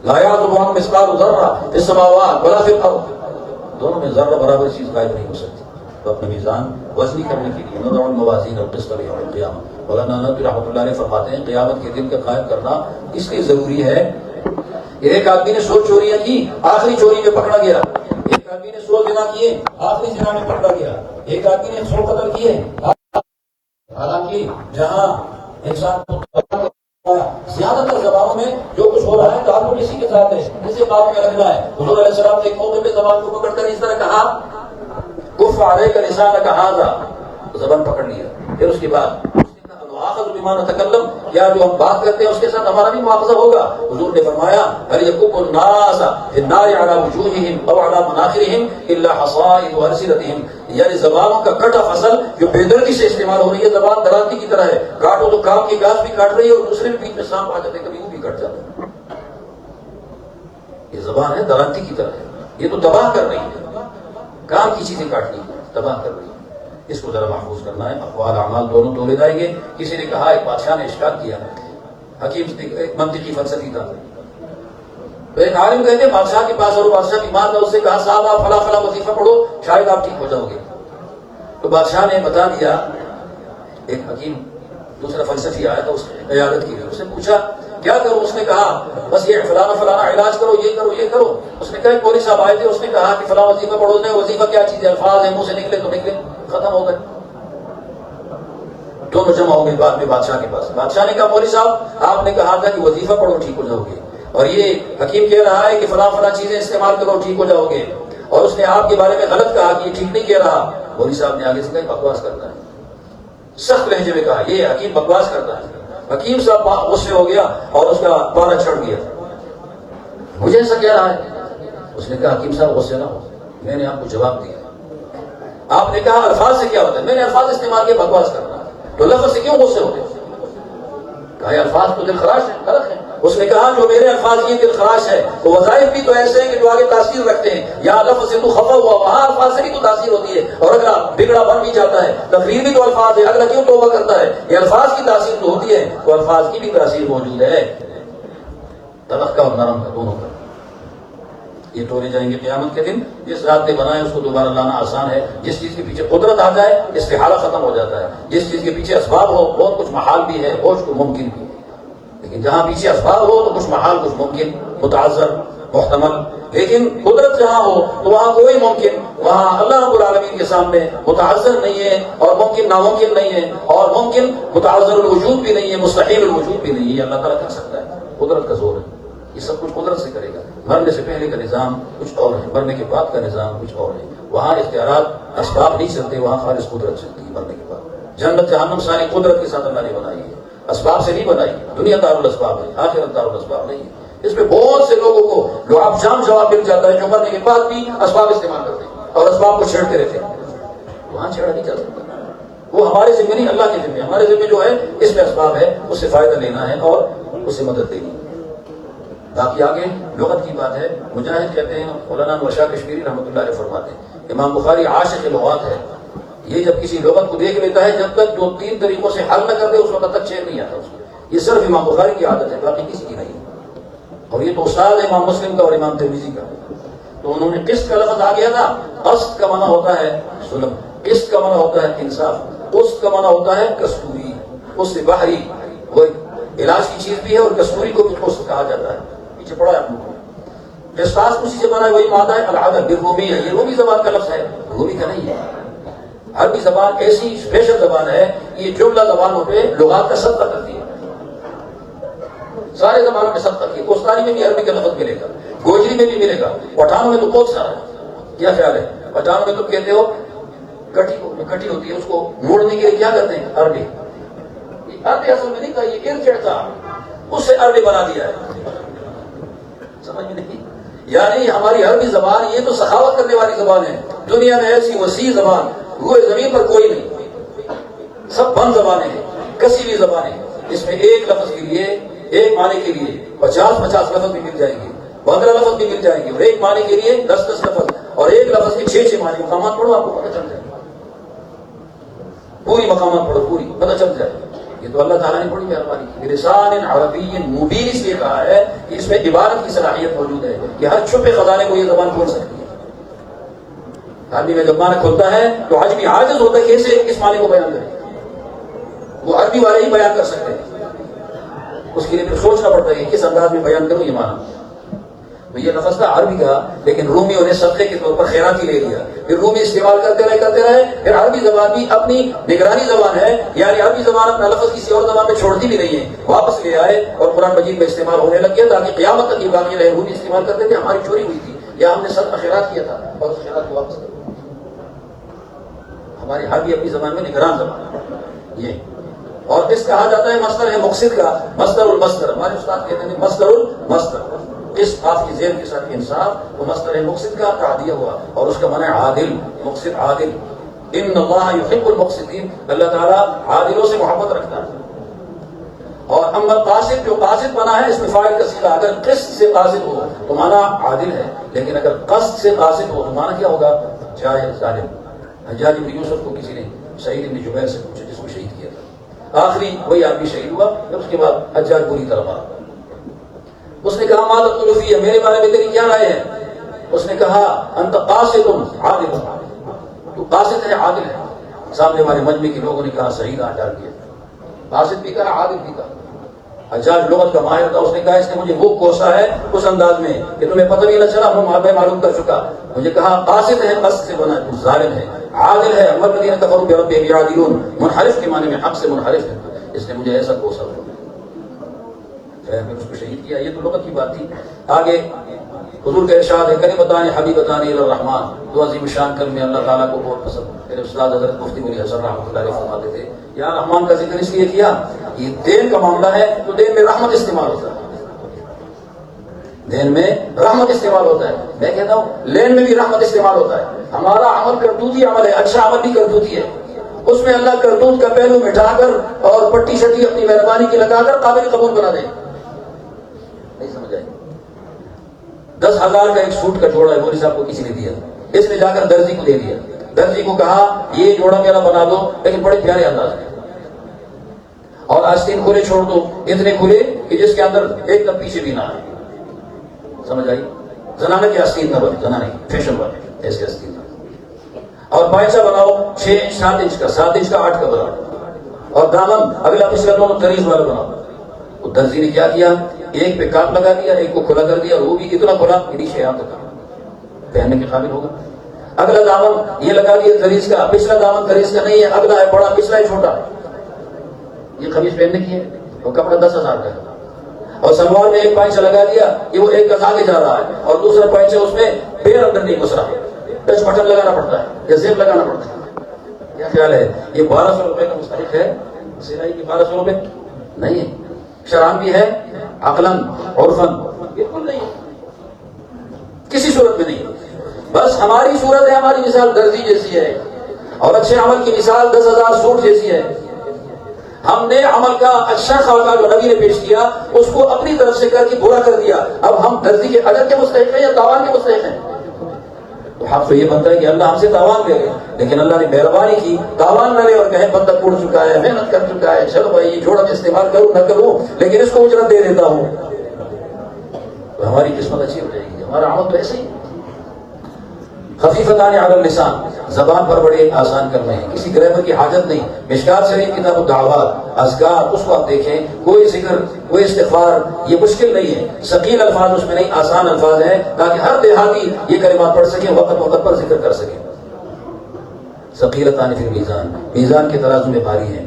[SPEAKER 2] لا یعزب عنہ مثقال ذرہ فی السماوات ولا فی الارض، دونوں میں ذرہ برابر چیز غائب نہیں ہو سکتی۔ تو اپنے میزان وزنی کرنے کے لیے نضع الموازین القسط لیوم القیامہ۔ مولانا نانوتوی رحمۃ اللہ علیہ فرماتے ہیں قیامت کے دن کا قائم کرنا اس لیے ضروری ہے کہ ایک آدمی نے 100 چوریاں کی، آخری چوری میں پکڑا گیا، ایک آدمی نے 100 زنا کیے، آخری زنا میں پکڑا گیا، ایک آدمی نے 100 قتل کیے۔ حالانکہ جہاں انسان کو زیادہ تر زبانوں میں جو کچھ ہو رہا ہے تعلق اسی کے ساتھ ہے، اسے قابو میں رکھنا ہے۔ حضور علیہ السلام نے ایک موقع پہ زبان کو پکڑ کر اس طرح کہا، کف علیک لسانک ھذا، زبان پکڑ لیا۔ پھر اس کے بعد آخذ بما نتکلم، کیا جو ہم بات کرتے ہیں اس کے ساتھ ہمارا بھی مواخذہ ہوگا؟ حضور نے فرمایا هل يكب الناس في النار على وجوههم او على مناخرهم الا حصائد السنتهم، یعنی زبانوں کا کٹا فصل جو بے دردی سے استعمال ہو رہی ہے، زبان درانتی کی طرح ہے، کاٹو تو کام کی گاس بھی کاٹ رہی ہے اور دوسرے بھی بیچ میں سانپ آ جاتے ہیں، کبھی وہ بھی کٹ جاتا ہے۔ یہ زبان ہے درانتی کی طرح ہے، یہ تو تباہ کر رہی ہے، کام کی چیزیں کاٹ رہی ہے، تباہ کر رہی ہے۔ اس کو ذرا محفوظ کرنا ہے، اقوال اعمال دونوں تولے جائیں گے۔ کسی نے کہا، ایک بادشاہ نے اشکال کیا، حکیم ایک منطقی فلسفی تھا، تو ایک عالم کہتے ہیں بادشاہ کے پاس، اور بادشاہ بیمار تھا، اس سے کہا صاحب آپ فلاں فلاں وظیفہ پڑھو شاید آپ ٹھیک ہو جاؤ گے۔ تو بادشاہ نے بتا دیا، ایک حکیم دوسرا فلسفی آیا تھا اس نے عیادت کی، اس نے پوچھا کیا کروں؟ اس نے کہا بس یہ فلانا فلانا علاج کرو، یہ کرو یہ کرو۔ اس نے کہا ایک مولوی صاحب آئے تھے، اس نے کہا کہ فلاں وظیفہ پڑھو، نے وظیفہ کیا چیز ہے، الفاظ ہیں منہ سے نکلے تو نکلے، ختم ہو گئے۔ دونوں جمع ہو گئے بعد میں بادشاہ کے پاس. بادشاہ نے کہا مولوی صاحب آپ نے کہا تھا کہ وظیفہ پڑھو ٹھیک ہو جاؤ گے، اور یہ حکیم کہہ رہا ہے کہ فلاں فلاں چیزیں استعمال کرو ٹھیک ہو جاؤ گے، اور اس نے آپ کے بارے میں غلط کہا کہ یہ ٹھیک نہیں کہہ رہا. مولوی صاحب نے آگے سے کہا بکواس کرتا ہے، سخت لہجے میں کہا یہ حکیم بکواس کرتا ہے. حکیم صاحب غصے ہو گیا اور اس کا پارا چڑھ گیا. مجھے ایسا کہہ رہا ہے؟ اس نے کہا حکیم صاحب غصے نہ ہو، میں نے آپ کو جواب دیا. آپ نے کہا الفاظ سے کیا ہوتا ہے؟ میں نے الفاظ استعمال کیا بکواس کرنا، تو لفظ سے کیوں غصے ہوتے؟ کہا الفاظ تو دل خراش ہے، غلط ہے. اس نے کہا جو میرے الفاظ یہ دل خراش ہے تو وظائف بھی تو ایسے ہیں کہ جو آگے تاثیر رکھتے ہیں. یہاں لفظ سے تو خفا ہوا، وہاں الفاظ سے بھی تو تاثیر ہوتی ہے، اور اگلا بگڑا بن بھی جاتا ہے. تقریر بھی تو الفاظ ہے، اگلا کیوں توبہ کرتا ہے؟ یہ الفاظ کی تاثیر تو ہوتی ہے، تو الفاظ کی بھی تاثیر موجود ہے، تلخ کا اور نرم کا دونوں کا. یہ توڑے جائیں گے قیامت کے دن. جس رات نے بنایا اس کو دوبارہ لانا آسان ہے. جس چیز کے پیچھے قدرت آ جائے استحالہ ختم ہو جاتا ہے. جس چیز کے پیچھے اسباب ہو بہت کچھ محال بھی ہے، بہت کچھ ممکن بھی ہے. لیکن جہاں پیچھے اسباب ہو تو کچھ محال کچھ ممکن، متعذر محتمل. لیکن قدرت جہاں ہو تو وہاں کوئی ممکن، وہاں اللہ رب العالمین کے سامنے متعذر نہیں ہے اور ممکن ناممکن نہیں ہے، اور ممکن متعذر الوجود بھی نہیں ہے، مستحیل الوجود بھی نہیں ہے. یہ اللہ تعالیٰ کر سکتا ہے، قدرت کا زور ہے. یہ سب کچھ قدرت سے کرے گا. مرنے سے پہلے کا نظام کچھ اور ہے، مرنے کے بعد کا نظام کچھ اور ہے. وہاں اختیارات اسباب نہیں چلتے، وہاں خالص قدرت چلتی ہے مرنے کے بعد. جنت جہنم ساری قدرت کے ساتھ اللہ نے بنائی ہے، اسباب سے نہیں بنائی. دنیا دارالاسباب ہے، آخرت دارالاسباب نہیں ہے. اس میں بہت سے لوگوں کو لعاب جام جواب مل جاتا ہے جو مرنے کے بعد بھی اسباب استعمال کرتے ہیں اور اسباب کو چھیڑتے رہتے ہیں. وہاں چھیڑا نہیں جا سکتا. وہ ہمارے ذمہ نہیں، اللہ کے ذمہ. ہمارے ذمہ جو ہے اس میں اسباب ہے، اس سے فائدہ لینا ہے اور اس سے مدد دینی ہے. باقی آگے لغت کی بات ہے. مجاہد کہتے ہیں، مولانا نوشا کشمیری رحمۃ اللہ علیہ فرماتے ہیں، امام بخاری عاشق لغات ہے. یہ جب کسی لغت کو دیکھ لیتا ہے جب تک 2-3 طریقوں سے حل نہ کر دے اس وقت تک چین نہیں آتا اس کو. یہ صرف امام بخاری کی عادت ہے، باقی کسی کی نہیں. اور یہ تو استاد ہے امام مسلم کا اور امام ترمذی کا. تو انہوں نے قسط کا لفظ آ گیا تھا. قسط کا معنی ہوتا ہے ظلم، قسط کا معنی ہوتا ہے انصاف، قسط کا معنی ہوتا ہے کستوری. قسط بحری وہ علاج کی چیز بھی ہے، اور کستوری کو بھی قسط کہا جاتا ہے. پیچھے پڑا ہے آپ لوگوں نے. قسطاس اسی سے بنا ہے، وہی مادہ ہے العدل بالرومی ہے. یہ رومی زبان کا لفظ ہے، رومی کا نہیں ہے. عربی زبان ایسی اسپیشل زبان ہے، یہ جملہ زبانوں پہ لغات کا صدقہ کرتی ہے. سارے زبانوں میں صدقہ کی. کوستانی میں بھی عربی کا لفظ ملے گا، گوجری میں بھی ملے گا. پٹھانوں میں تو بہت سارا ہے. کیا خیال ہے؟ پٹھانوں میں تم کہتے ہو کٹی ہوتی ہے، اس کو موڑنے کے لیے کیا کرتے ہیں؟ عربی. عربی اصل میں نہیں تھا، یہ ارچڑ تھا، اس سے عربی بنا دیا ہے. سمجھ میں نہیں؟ یعنی ہماری عربی زبان یہ تو سخاوت کرنے والی زبان ہے. دنیا میں ایسی وسیع زبان روئے زمین پر کوئی نہیں. سب بند زبانیں ہیں، کسی بھی زبانیں. اس میں ایک لفظ کے لیے، ایک معنی کے لیے 50 لفظ بھی مل جائیں گے، 15 لفظ بھی مل جائیں گے، اور ایک معنی کے لیے 10 لفظ، اور ایک لفظ کے 6 معنی. مقامات پڑھو آپ کو پتہ چل جائے، پوری مقامات پڑھو، پوری پتہ چل جائے. یہ تو اللہ تعالیٰ نے بڑی مہربانی کی. لسان عربی مبین اس لیے کہا ہے کہ اس میں عبارت کی صلاحیت موجود ہے کہ ہر چھپے خزانے کو یہ زبان کھول سکتی ہے. عربی میں جب معنی کھلتا ہے تو عجمی عاجز ہوتا ہے کیسے اس معنی کو بیان کرے. وہ عربی والے ہی بیان کر سکتے ہیں. اس کے لیے پھر سوچنا پڑتا ہے کہ کس انداز میں بیان کروں یہ معنی. تو یہ لفظ تھا عربی کا، لیکن رومیوں نے صدقے کے طور پر خیراتی لے لیا. پھر رومی استعمال کرتے رہے. پھر عربی زبان بھی اپنی نگرانی زبان ہے، یعنی عربی زبان اپنا لفظ کسی اور زبان میں چھوڑتی بھی نہیں ہے. واپس لے آئے اور قرآن مجید میں استعمال ہونے لگ گیا تاکہ قیامت تک یہ باقی رہے. رومی استعمال کرتے تھے ہماری چوری ہوئی تھی یا ہم نے صدقہ خیرات کیا تھا اور اس خیرات کو واپس کر دیا. ہماری عربی اپنی زبان میں نگران زبان ہے یہ. اور اس کہا جاتا ہے مصدر ہے مقصد کا، مصدر المصدر. ہمارے استاد کہتے ہیں مصدر المصدر. اس قاف کی زیر کے ساتھ انصاف، وہ مصدر ہے مقصد کا تعدیہ ہوا، اور اس کا معنی عادل. مقصد عادل. ان اللہ یحب المقصدین، اللہ تعالیٰ عادلوں سے محبت رکھتا ہے. اور اما قاصد، جو قاصد بنا ہے اس میں فاعل کا صیغہ اگر قصد سے قاصد ہو تو معنی عادل ہے، لیکن اگر قصد سے قاصد ہو تو معنی کیا ہوگا؟ جاہل ظالم. حجاج بن یوسف کو کسی نے سعید بن جبیر سے پوچھا جس کو شہید کیا تھا. آخری وہی آدمی شہید ہوا، پھر اس کے بعد حجاج بری طرح مارا. اس نے کہا ماذا تقول فی، میرے بارے میں تیری کیا رائے ہے؟ اس نے کہا انت قاصد عادل، تو قاصد ہے عادل ہے. سامنے والے مجمع کے لوگوں نے کہا صحیح کہا، ڈر گیا. قاصد بھی کہا عادل بھی کہا. حجاج لغت کا ماہر تھا، اس نے کہا اس نے مجھے وہ کوسا ہے اس انداز میں کہ تمہیں پتہ نہیں نہ چلا، میں معلوم کر چکا. مجھے کہا قاصد ہے، قصد سے بنا، ظالم ہے، عادل ہے، والذین کفروا بربہم یعدلون، منحرف کے معنی میں حق سے منحرف ہے. اس نے مجھے ایسا کوسا بولا، پھر اس کو شہید کیا. یہ تو لغت کی بات تھی. آگے حضور کا ارشاد ہے کلمتان حبیبتان الی الرحمن، دو عظیم شان کلمے اللہ تعالیٰ کو بہت پسند. میرے استاد حضرت مفتی ولی حسن رحمۃ اللہ علیہ فرماتے تھے یا رحمان کا ذکر اس لیے کیا، یہ دین کا معاملہ ہے تو دین میں رحمت استعمال ہوتا ہے، دین میں رحمت استعمال ہوتا ہے. میں کہتا ہوں لین میں بھی رحمت استعمال ہوتا ہے. ہمارا عمل کرتوتی عمل ہے، اچھا عمل بھی کرتوتی ہے، اس میں اللہ کرتوت کا پہلو مٹا کر اور پٹی شٹی اپنی مہربانی کی لگا کر قابل قبول بنا دے. نہیں سمجھ آئی؟ 10,000 کا ایک سوٹ کا جوڑا ہے، مولوی صاحب کو کسی نے دیا، اس نے جا کر درزی کو دے دیا. درزی کو کہا یہ جوڑا میرا بنا دو لیکن بڑے پیارے انداز میں، اور آستین کھلے چھوڑ دو، اتنے کھلے کہ جس کے اندر ایک دم پیچھے بھی نہ آئے. سمجھ آئی؟ زنانے کی آستین نہ بنے، زنانے فیشن بنے ایسے آستین. اور پائچہ بناؤ 6 انچ 7 انچ کا، 7 انچ کا 8 کا بناؤ، اور دامن اگلا پچھلا دونوں قریض والا بناؤ. وہ درزی نے کیا کیا، ایک پہ کاپ لگا دیا، ایک کو کھلا کر دیا، اور وہ بھی اتنا کھلا کہ نیچے یہاں تک پہننے کے قابل ہوگا. اگلا دامن یہ لگا دیا قریض کا، پچھلا دامن قریض کا نہیں ہے، اگلا ہے بڑا، پچھلا ہے چھوٹا. یہ قمیض پہننے کی ہے، وہ کپڑا 10,000 کا ہے. اور سلوار میں ایک پائچہ لگا دیا، یہ وہ ایک قز آگے جا رہا ہے، اور دوسرا پائچہ اس میں پیر اندر نہیں گھس رہا، ٹچ بٹن لگانا پڑتا ہے یا زیب لگانا پڑتا ہے. کیا خیال ہے؟ یہ 1200 روپے کا مستحق ہے سلائی کی؟ 1200 روپے نہیں ہے. شرعاً بھی ہے، عقلاً عرفاً بالکل نہیں ہے، کسی صورت میں نہیں. بس ہماری صورت ہے، ہماری مثال درزی جیسی ہے، اور اچھے عمل کی مثال 10,000 سوٹ جیسی ہے. ہم نے عمل کا اچھا خاکہ جو نبی نے پیش کیا اس کو اپنی طرف سے کر کے برا کر دیا. اب ہم درزی کے اجر کے مستحق ہیں یا تاوان کے مستحق ہیں؟ تو حق تو یہ بنتا ہے کہ اللہ ہم سے تاوان لے گئے، لیکن اللہ نے مہربانی کی تاوان نہ لے اور کہیں بندہ کوڑ چکا ہے، محنت کر چکا ہے، چلو بھائی یہ جوڑا میں استعمال کروں نہ کروں لیکن اس کو اجرت دے دیتا ہوں. تو ہماری قسمت اچھی ہو جائے گی. ہمارا عمل تو ایسے ہی خفیفتان علی اللسان، زبان پر بڑے آسان کر رہے ہیں، کسی گرامر کی حاجت نہیں. مشکات شریف کتاب الدعوات، اذکار، اس کو آپ دیکھیں، کوئی ذکر کوئی استغفار یہ مشکل نہیں ہے، ثقیل الفاظ اس میں نہیں، آسان الفاظ ہیں تاکہ ہر دیہاتی یہ کلمات پڑھ سکیں، وقت وقت پر ذکر کر سکیں. ثقیلتان فی المیزان، میزان کے ترازو میں بھاری ہیں.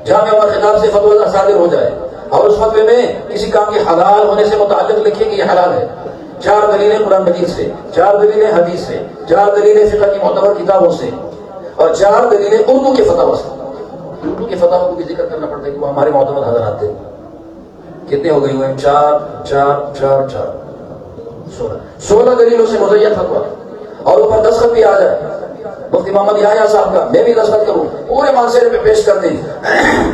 [SPEAKER 2] جامع عمر خطاب سے فتویٰ صادر ہو جائے اور اس فتوے میں کسی کام کے حلال ہونے سے متعلق لکھے کہ یہ حلال ہے، 4 دلیلیں قرآن مجید سے، 4 دلیلیں حدیث سے، 4 دلیلیں فقہ کی معتبر کتابوں سے، اور 4 دلیلیں اردو کے فتاوی سے. اردو کے فتاوی کو بھی ذکر کرنا پڑتا ہے کہ وہ ہمارے معتبر حضرات تھے. کتنے ہو گئی ہوئے؟ 4 4 4 4 16 دلیلوں سے مزین فتویٰ، اور اوپر دستخط بھی آ جائے مفتی محمد یحییٰ صاحب کا، میں بھی دستخط کروں، پورے معاشرے پہ پیش کر دیں.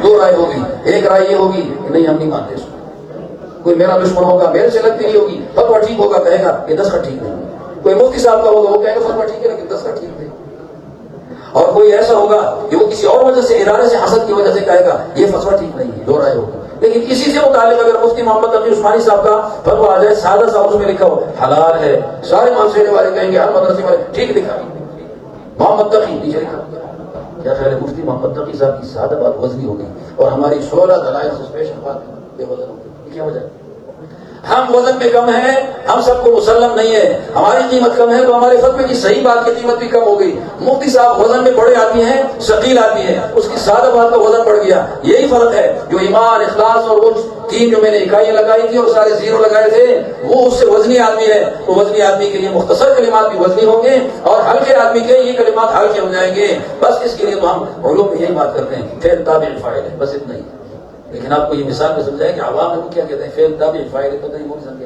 [SPEAKER 2] 2 رائے ہوگی، ایک رائے یہ ہوگی کہ نہیں ہم نہیں مانتے اس کو، کوئی میرا دشمن ہوگا میرے سے لگتی نہیں ہوگی، فتویٰ ٹھیک ہوگا کہے گا یہ دستخط ٹھیک نہیں. کوئی مفتی صاحب کا ہوگا وہ کہے گا فتویٰ ٹھیک ہے لیکن دستخط ٹھیک نہیں. اور کوئی ایسا ہوگا کہ وہ کسی اور وجہ سے، ارادے سے، حسد کی وجہ سے کہے گا یہ فتویٰ ٹھیک نہیں ہے. 2 رائے ہوگی. لیکن کسی سے متعلق اگر مفتی محمد تقی عثمانی صاحب کا فتویٰ آ جائے، سادہ سا اس میں لکھا ہو حلال ہے، سارے معاشرے والے کہیں گے، ہر مدرسے والے ٹھیک لکھا محمد تقی نیچے لکھا. کیا خیال ہے؟ مفتی محمد تقی صاحب کی سادہ بات وزنی ہو گئی اور ہماری 16 دلائل سے اسپیشل بات بے وزن ہو گئی. کیا وجہ؟ ہم وزن میں کم ہیں، ہم سب کو مسلم نہیں ہے، ہماری قیمت کم ہے تو ہمارے فتوے کی صحیح بات کی قیمت بھی کم ہو گئی. مفتی صاحب وزن میں بڑے آتی ہیں، ثقیل آتی ہیں، اس کی سادہ بات کا وزن بڑھ گیا. یہی فرق ہے جو ایمان، اخلاص اور وہ 3 جو میں نے اکائیاں لگائی تھی اور سارے زیرو لگائے تھے وہ اس سے وزنی آدمی ہے. تو وزنی آدمی کے لیے مختصر کلمات بھی وزنی ہوں گے اور ہلکے آدمی کے یہ کلمات ہلکے ہو جائیں گے. بس اس کے لیے تو ہم علوم میں یہی بات کرتے ہیں، فعل تابع فاعل ہے، بس اتنا ہی. لیکن آپ کو یہ مثال میں سمجھائے کہ عوام میں کیا کہتے ہیں، فعل تابع فاعل پتہ نہیں وہ نہیں سمجھے.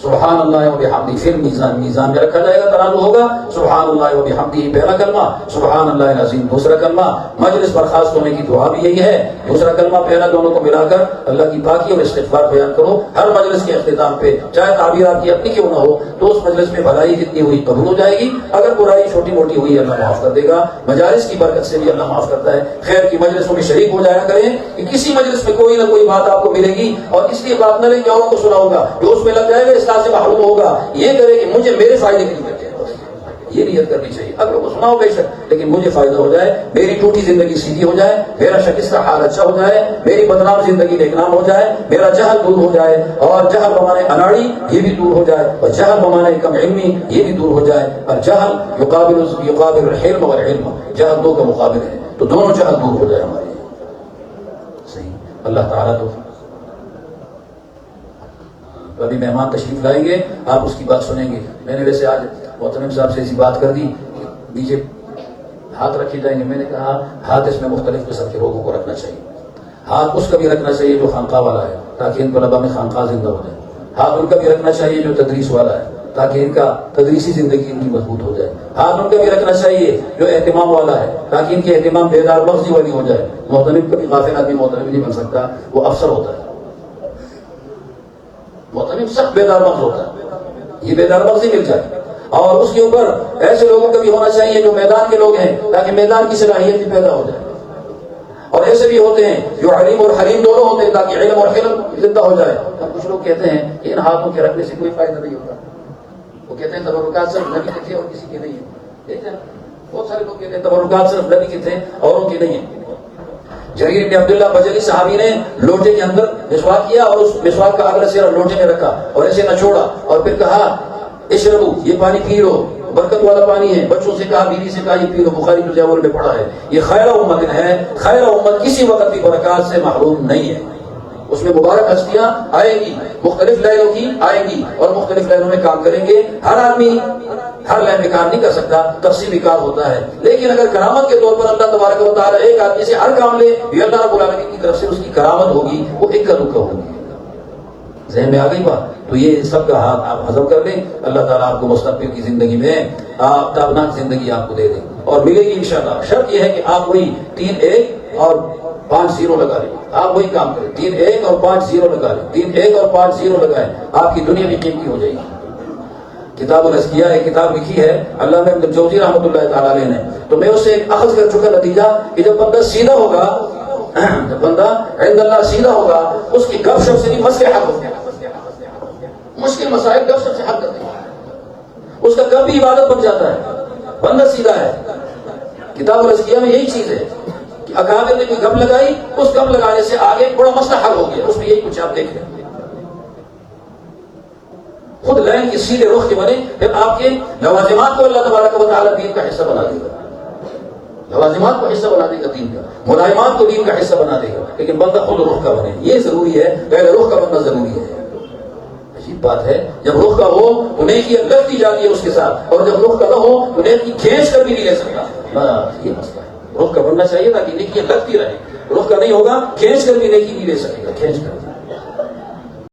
[SPEAKER 2] سبحان اللہ و بحمدہ فی المیزان، میزان میں رکھا جائے گا، ترازو ہوگا. سبحان اللہ و بحمدہ پہلا کلمہ، سبحان اللہ العظیم دوسرا کلمہ. مجلس برخاست ہونے کی دعا بھی یہی ہے، دوسرا کلمہ پہلا، دونوں کو ملا کر اللہ کی پاکی اور استغفار بیان کرو. ہر مجلس کے اختتام پہ چاہے تعبیر آپ کی اپنی کیوں نہ ہو تو اس مجلس میں بھلائی جتنی ہوئی قبول ہو جائے گی، اگر برائی چھوٹی موٹی ہوئی اللہ معاف کر دے گا. مجالس کی برکت سے بھی اللہ معاف کرتا ہے. خیر کی مجلسوں میں شریک ہو جایا کریں کہ کسی مجلس میں کوئی نہ کوئی بات آپ کو ملے گی اور اس لیے بات نہ لیں کہ اوروں کو سنا ہوگا، جو اس میں لگ جائے گا اصلاح سے محروم ہوگا. یہ کرے کہ مجھے میرے فائدے کے لیے بیٹھے، یہ نیت کرنی چاہیے. اگر وہ سناؤ بے شک، لیکن مجھے فائدہ ہو جائے، میری ٹوٹی زندگی سیدھی ہو جائے، میرا شکستہ حال اچھا ہو جائے، میری بدنام زندگی نیکنام ہو جائے، میرا جہل دور ہو جائے، اور جہل بمانے اناڑی یہ بھی دور ہو جائے، اور جہل بمانے کم علمی یہ بھی دور ہو جائے. اور جہل یقابل الحلم والعلم، جہل دو کا مقابل ہے، تو دونوں جہل دور ہو جائے ہمارے. صحیح. اللہ تعالیٰ تو ابھی مہمان تشریف لائیں گے، آپ اس کی بات سنیں گے. میں نے ویسے آج محترم صاحب سے ایسی بات کر دی کہ نیچے ہاتھ رکھے جائیں گے. میں نے کہا ہاتھ اس میں مختلف قسم کے لوگوں کو رکھنا چاہیے. ہاتھ اس کا بھی رکھنا چاہیے جو خانقاہ والا ہے تاکہ ان طلباء میں خانقاہ زندہ ہو جائے. ہاتھ ان کا بھی رکھنا چاہیے جو تدریس والا ہے تاکہ ان کا تدریسی زندگی ان کی مضبوط ہو جائے. ہاتھ ان کا بھی رکھنا چاہیے جو اہتمام والا ہے تاکہ ان کے اہتمام بیدار مغزی والی ہو جائے. محترم کبھی غافل آدمی محترم نہیں بن سکتا، وہ افسر ہوتا ہے. محترم سخت بیدار مغز ہوتا ہے، یہ بیدار مغزی مل جائے. اور اس کے اوپر ایسے لوگوں کا بھی ہونا چاہیے جو میدان کے لوگ ہیں تاکہ میدان کی صلاحیت بھی پیدا ہو جائے. اور ایسے بھی ہوتے ہیں جو علیم اور حلیم دونوں ہوتے ہیں تاکہ علم اور حلم زندہ ہو جائے. اب کچھ لوگ کہتے ہیں کہ ان ہاتھوں کے رکھنے سے کوئی فائدہ نہیں ہوتا. وہ کہتے ہیں تبرکات صرف نبی کے تھے اور کسی کے نہیں ہیں. دیکھتے ہیں بہت سارے لوگ کہتے ہیں تبرکات صرف نبی کے تھے اوروں کے نہیں ہیں. جریر بن عبداللہ بجلی صحابی نے لوٹے کے اندر مسواک کیا اور اس مسواک کا اگلا سرا لوٹے میں رکھا اور ایسے نچوڑا اور پھر کہا اشربو، یہ پانی پی لو، برکت والا پانی ہے. بچوں سے کہا، بیوی سے کہا یہ پی لو. بخاری تجاول میں پڑھا ہے. یہ خیر امت ہے. خیر امت کسی وقت بھی برکات سے محروم نہیں ہے. اس میں مبارک ہستیاں آئیں گی، مختلف لائنوں کی آئیں گی اور مختلف لائنوں میں کام کریں گے. ہر آدمی ہر لائن میں کام نہیں کر سکتا، تقسیمی کام ہوتا ہے. لیکن اگر کرامت کے طور پر اللہ تبارک و تعالیٰ ایک آدمی سے ہر کام لے، یہ اللہ رب العالمین کی طرف سے اس کی کرامت ہوگی، وہ ایک کا دکھا ہوگی. ذہن میں آ گئی بات؟ تو یہ سب کا ہاتھ آپ ہضم کر لیں. اللہ تعالیٰ آپ کو مستقبل کی زندگی میں تابناک زندگی آپ کو دے دے اور ملے گی انشاءاللہ. شرط یہ ہے کہ آپ وہی 3 1 اور 5 0 لگا لیں. آپ وہی کام کریں، 3 1 اور 5 0 لگا لیں. 3 1 اور 5 0 لگائیں، آپ کی دنیا بھی قیمتی ہو جائے گی. کتاب الازکیہ ایک کتاب لکھی ہے علامہ ابن جوزی رحمۃ اللہ تعالیٰ علیہ نے. تو میں اس سے ایک اخذ کر چکا نتیجہ کہ جب بندہ سیدھا ہوگا، جب بندہ عند اللہ سیدھا ہوگا، اس کی گپ شپ سے بھی مسئلے حل ہوتے ہیں. مشکل مسائل گپ شپ سے حل کرتے ہیں. اس کا کب بھی عبادت بن جاتا ہے. بندہ سیدھا ہے. کتاب الازکیہ میں یہی چیز ہے کہ اکابر نے کوئی گپ لگائی، اس گپ لگانے سے آگے بڑا مسئلہ حل ہو گیا. اس میں یہی کچھ آپ دیکھ لیں. خود لائن کے سیدھے رخ کے بنے، پھر آپ کے لوازمات کو اللہ تبارک و تعالیٰ دین کا حصہ بنا دے گا. لوازمات کو حصہ بنا دے گا دین کا، ملائمات کو دین کا حصہ بنا دے گا. لیکن بندہ خود رخ کا بنے، یہ ضروری ہے. پہلے رخ کا بننا ضروری ہے. عجیب بات ہے، جب رخ کا ہو تو نیکی لگتی جاتی ہے اس کے ساتھ، اور جب رخ کا نہ ہو تو نیکی کھینچ کر بھی نہیں لے سکتا. یہ مسئلہ ہے. رخ کا بننا چاہیے تاکہ نیکی لگتی رہے. رخ کا نہیں ہوگا، کھینچ کر بھی نیکی نہیں لے سکے گا. کھینچ کر